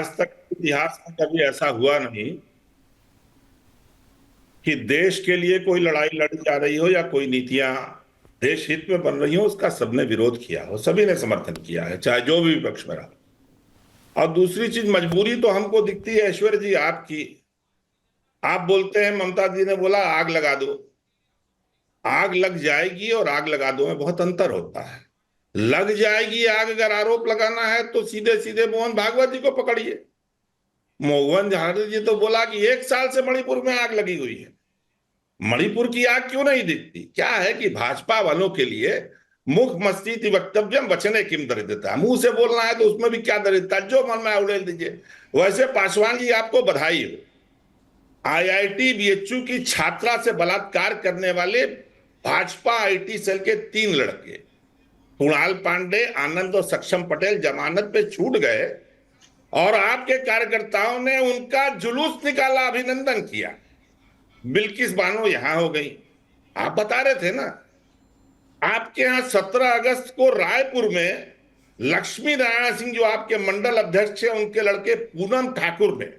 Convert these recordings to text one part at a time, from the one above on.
आज तक इतिहास में कभी ऐसा हुआ नहीं कि देश के लिए कोई लड़ाई लड़ी जा रही हो या कोई नीतियां देश हित में बन रही हो, उसका सबने विरोध किया हो, सभी ने समर्थन किया है, चाहे जो भी विपक्ष में रहा। और दूसरी चीज, मजबूरी तो हमको दिखती है ऐश्वर्य जी आपकी। आप बोलते हैं ममता जी ने बोला आग लगा दो, आग लग जाएगी और आग लगा दो में बहुत अंतर होता है। लग जाएगी आग अगर आरोप लगाना है तो सीधे सीधे मोहन भागवत जी को पकड़िए। मोहन झाड़ू जी तो बोला कि 1 साल से मणिपुर में आग लगी हुई है, मणिपुर की आग क्यों नहीं दिखती? क्या है कि भाजपा वालों के लिए मुख मस्ती वक्तव्यम वचने किम दरिद्रता, मुंह से बोलना है तो उसमें भी क्या दरिद्रता, जो मन में उड़ेल दीजिए। वैसे पासवान जी आपको बधाई हो, आईआईटी बीएचयू की छात्रा से बलात्कार करने वाले भाजपा आईटी सेल के 3 लड़के कुणाल पांडे, आनंद और सक्षम पटेल जमानत पे छूट गए और आपके कार्यकर्ताओं ने उनका जुलूस निकाला, अभिनंदन किया। बिल्किस बानो यहां हो गई। आप बता रहे थे ना, आपके यहां 17 अगस्त को रायपुर में लक्ष्मी नारायण सिंह जो आपके मंडल अध्यक्ष है, उनके लड़के पूनम ठाकुर ने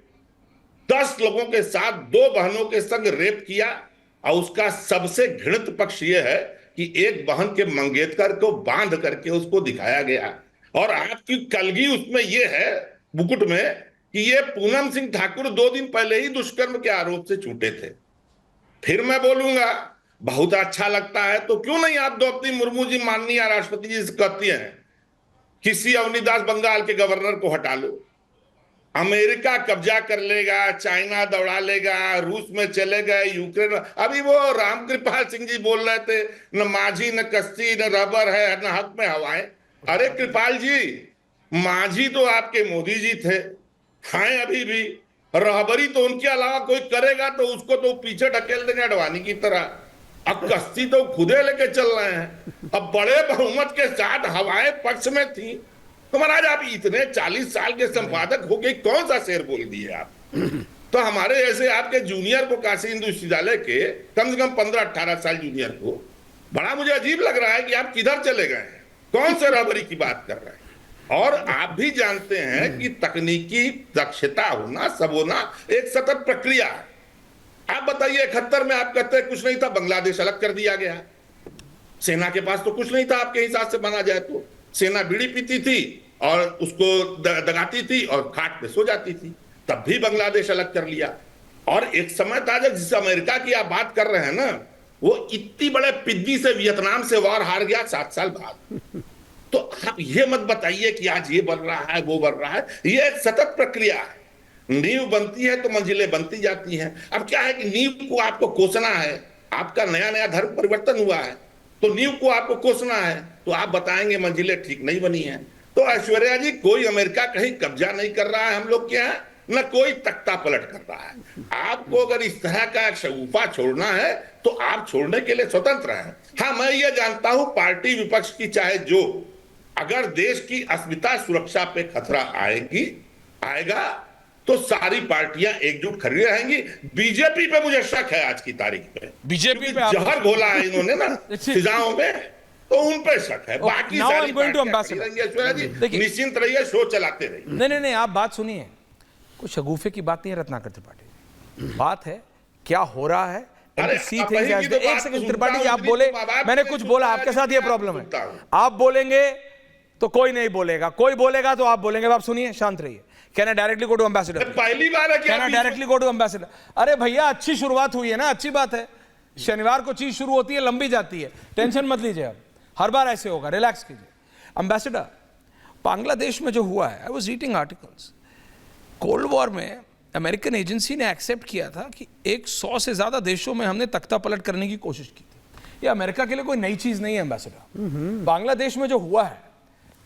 10 लोगों के साथ 2 बहनों के संग रेप किया। और उसका सबसे घृणित पक्ष यह है कि एक बहन के मंगेतर को बांध करके उसको दिखाया गया। और आपकी कलगी उसमें यह है मुकुट में कि ये पूनम सिंह ठाकुर 2 दिन पहले ही दुष्कर्म के आरोप से छूटे थे। फिर मैं बोलूंगा, बहुत अच्छा लगता है तो क्यों नहीं आप द्रौपदी मुर्मू जी, माननीय राष्ट्रपति जी से कहती हैं किसी अवनीदास बंगाल के गवर्नर को हटा लो। अमेरिका कब्जा कर लेगा, चाइना दौड़ा लेगा, रूस में चले गए, यूक्रेन। अभी वो रामकृपाल सिंह जी बोल रहे थे न माझी न कश्ती न रबर है न हक में हवाएं। अरे कृपाल जी, माझी तो आपके मोदी जी थे, हैं अभी भी। रहबरी तो उनके अलावा कोई करेगा तो उसको तो पीछे ढकेल देंगे अडवाणी की तरह। अब कश्ती तो खुदे लेके चल रहे हैं। अब बड़े बहुमत के साथ हवाएं पक्ष में थी तो महाराज आप इतने 40 साल के संपादक हो गए, कौन सा शेर बोल दिए आप? तो हमारे ऐसे आपके जूनियर को काशी हिंदू विश्वविद्यालय के कम से कम 15-18 साल जूनियर को बड़ा मुझे अजीब लग रहा है कि आप किधर चले गए हैं, कौन से रहबरी की बात कर रहे हैं? और आप भी जानते हैं कि तकनीकी दक्षता होना, सब होना एक सतत प्रक्रिया है। आप बताइए 71 में आप कहते हैं कुछ नहीं था, बांग्लादेश अलग कर दिया गया। सेना के पास तो कुछ नहीं था आपके हिसाब से माना जाए तो। सेना बीड़ी पीती थी और उसको दगाती थी और खाट पे सो जाती थी, तब भी बांग्लादेश अलग कर लिया। और एक समय था जब जिस अमेरिका की आप बात कर रहे हैं ना, वो इतनी बड़े पिद्दी से वियतनाम से वार हार गया 7 साल बाद। तो आप ये मत बताइए कि आज ये बन रहा है वो बन रहा है, ये एक सतत प्रक्रिया है। नींव बनती है तो मंजिलें बनती जाती हैं। अब क्या है कि नींव को आपको कोसना है, आपका नया नया धर्म परिवर्तन हुआ है तो नींव को आपको कोसना है, तो आप बताएंगे मंजिलें ठीक नहीं बनी है। तो ऐश्वर्या जी, कोई अमेरिका कहीं कब्जा नहीं कर रहा है हम लोग के यहाँ, न कोई तख्ता पलट कर रहा है। आपको अगर इस तरह का शगुफा छोड़ना है तो आप छोड़ने के लिए स्वतंत्र हैं। हाँ, मैं ये जानता हूं पार्टी विपक्ष की चाहे जो, अगर देश की अस्मिता सुरक्षा पे खतरा आएगा तो सारी पार्टियां एकजुट खड़ी रहेंगी। बीजेपी पे मुझे शक है आज की तारीख पे, बीजेपी पे जहर घोला है इन्होंने ना फिजाओं में, तो उन पे शक है। बाकी सारी पार्टियां निश्चिंत रहिए, शो चलाते रहिए। नहीं, आप बात सुनिए, कुछ शगुफे की बात नहीं है रत्नाकर त्रिपाठी, बात है क्या हो रहा है। एक सेकंड त्रिपाठी, आप बोले, मैंने कुछ बोला, आपके साथ ये प्रॉब्लम है, आप बोलेंगे तो कोई नहीं बोलेगा, कोई बोलेगा तो आप बोलेंगे। आप सुनिए, शांत रहिए। Can I directly go to ambassador? पहली बार है, can I directly go to ambassador? अरे भैया, अच्छी शुरुआत हुई है ना, अच्छी बात है। शनिवार को चीज शुरू होती है, लंबी जाती है, टेंशन मत लीजिए, अब हर बार ऐसे होगा, रिलैक्स कीजिए। एम्बेसडर, बांग्लादेश में जो हुआ है, I was reading articles, cold war में अमेरिकन एजेंसी ने एक्सेप्ट किया था कि 100 से ज्यादा देशों में हमने तख्ता पलट करने की कोशिश की थी। ये अमेरिका के लिए कोई नई चीज नहीं है एम्बेसडर। बांग्लादेश में जो हुआ है,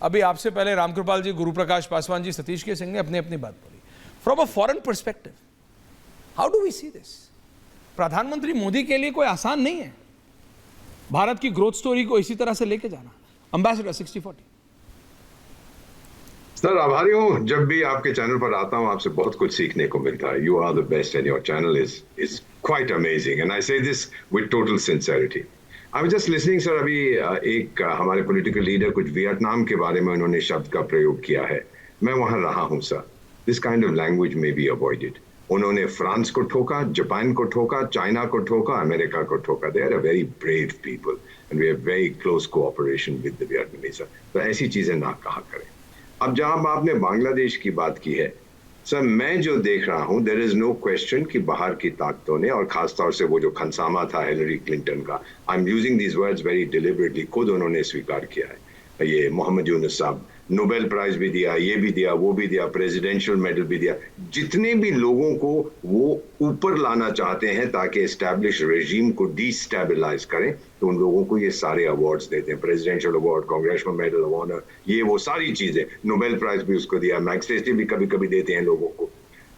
अभी आपसे पहले रामकृपाल जी, गुरु प्रकाश पासवान जी, सतीश के सिंह ने अपनी अपनी बात बोली। From a foreign perspective, how do we see this? प्रधानमंत्री मोदी के लिए कोई आसान नहीं है भारत की ग्रोथ स्टोरी को इसी तरह से लेके जाना। एम्बेसडर 60-40। सर, आभारी हूं, जब भी आपके चैनल पर आता हूं आपसे बहुत कुछ सीखने को मिलता है। You are the best and your channel is quite amazing and I say this with total sincerity. I am just listening sir. अभी एक हमारे पॉलिटिकल लीडर कुछ वियतनाम के बारे में उन्होंने शब्द का प्रयोग किया है, मैं वहां रहा हूं sir. This kind of language may be avoided. उन्होंने फ्रांस को ठोका, जापान को ठोका, चाइना को ठोका, अमेरिका को ठोका. They are a very brave people and we have very close cooperation with the Vietnamese. तो ऐसी चीजें ना कहा करें. अब जहां आपने बांग्लादेश की बात की है, सर मैं जो देख रहा हूं, देयर इज नो क्वेश्चन कि बाहर की ताकतों ने, और खासतौर से वो जो खनसामा था हिलरी क्लिंटन का, I am using these words very deliberately, खुद उन्होंने स्वीकार किया है. ये मोहम्मद यूनुस साहब नोबेल प्राइज भी दिया, ये भी दिया, वो भी दिया, प्रेसिडेंशियल मेडल भी दिया. जितने भी लोगों को वो ऊपर लाना चाहते हैं ताकि एस्टैब्लिश रेजीम को डिस्टेबलाइज करें, तो उन लोगों को ये सारे अवार्ड्स देते हैं. Presidential award, congressman medal of honour, ये वो सारी चीजें, नोबेल प्राइज भी उसको दिया, मैग्सेसे भी कभी कभी देते हैं लोगों को.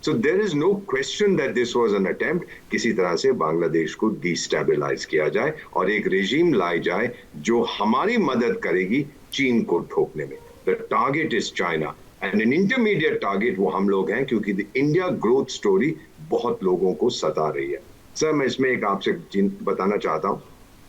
So there is no question that this was an attempt किसी तरह से बांग्लादेश को डिस्टेबलाइज किया जाए और एक रेजीम लाई जाए जो हमारी मदद करेगी चीन को ठोकने में. The target is China and an intermediate target वो हम लोग हैं, क्योंकि the India growth story बहुत लोगों को सता रही है. सर मैं इसमें एक आपसे बताना चाहता हूँ.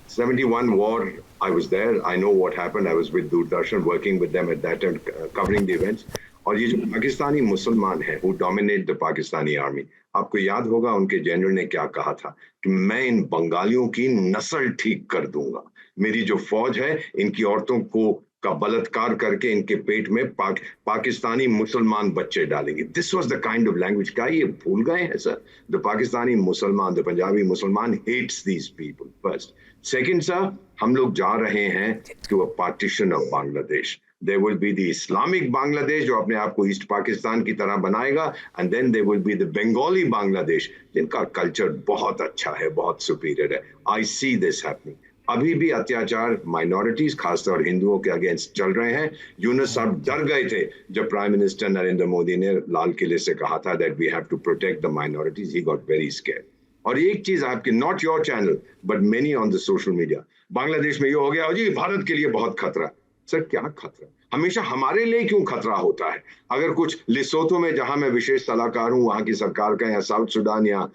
71 war, I was there, I know what happened, I was with Doordarshan working with them at that time, covering the events. और ये जो पाकिस्तानी मुसलमान हैं who dominate the Pakistani army, आपको याद होगा उनके जनरल ने क्या कहा था कि मैं इन बंगालियों की नस्ल ठीक कर दूंगा. मेरी जो फौज है इनकी औरतों को का बलात्कार करके इनके पेट में पाकिस्तानी मुसलमान बच्चे डालेंगे. This was the kind of language. क्या ये भूल गए हैं सर? द पाकिस्तानी मुसलमान, the Punjabi Musalman hates these people first. Second sir, हम लोग जा रहे हैं to a partition of Bangladesh. There will be the Islamic Bangladesh जो अपने आप को ईस्ट पाकिस्तान की तरह बनाएगा, and then there will be the Bengali Bangladesh जिनका कल्चर बहुत अच्छा है, बहुत सुपीरियर है. I see this happening. अभी भी अत्याचार माइनॉरिटीज खासतौर हिंदुओं के अगेंस्ट चल रहे हैं. यूनुस साहब डर गए थे जब प्राइम मिनिस्टर नरेंद्र मोदी ने लाल किले से कहा था that we have to protect the minorities. He got very scared. और एक चीज आपके, not your channel but many on the social media, Bangladesh में ये हो गया जी भारत के लिए बहुत खतरा. सर क्या खतरा? हमेशा हमारे लिए क्यों खतरा होता है? अगर कुछ लिसोथो में जहां मैं विशेष सलाहकार हूं वहां की सरकार का, या साउथ सुडान या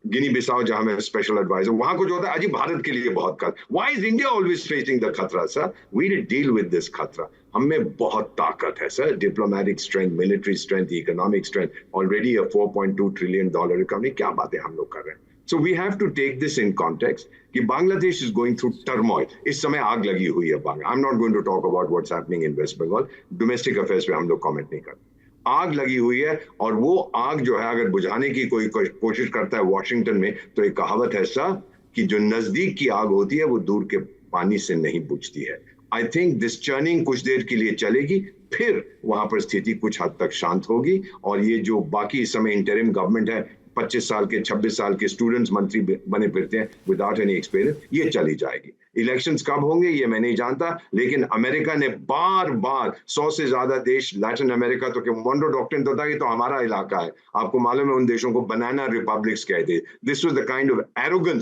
गिनी बिसाओ जहां मैं स्पेशल एडवाइजर, वहां कुछ होता है अजी भारत के लिए बहुत खतरा. Why is India always facing the खतरा? Sir we deal with this खतरा. हम में बहुत ताकत है sir, diplomatic strength, military strength, economic strength, already a $4.2 trillion economy. क्या बातें हम लोग कर रहे हैं? So we have to take this in context कि Bangladesh is going through turmoil. इस समय आग लगी हुई है Bangladesh. I'm not going to talk about what's happening in West Bengal. Domestic affairs पे हम लोग comment नहीं करते. आग लगी हुई है और वो आग जो है अगर बुझाने की कोई कोशिश करता है वॉशिंगटन में, तो एक कहावत है सर कि जो नजदीक की आग होती है वो दूर के पानी से नहीं बुझती है. I think this churning कुछ देर के लिए चलेगी, फिर वहां पर स्थिति कुछ हद तक शांत होगी और ये जो बाकी इस समय इंटरिम गवर्नमेंट है, 25 साल के 26 साल के स्टूडेंट्स मंत्री बने फिरते हैं विदाउट एनी एक्सपीरियंस, ये चली जाएगी. इलेक्शंस कब होंगे ये मैं नहीं जानता, लेकिन अमेरिका ने बार बार 100 से ज्यादा देश, लैटिन अमेरिका तो मोंडो डॉक्ट्रिन तो था कि तो हमारा इलाका है. आपको मालूम है उन देशों को बनाना रिपब्लिक्स कहते. This was the kind of arrogance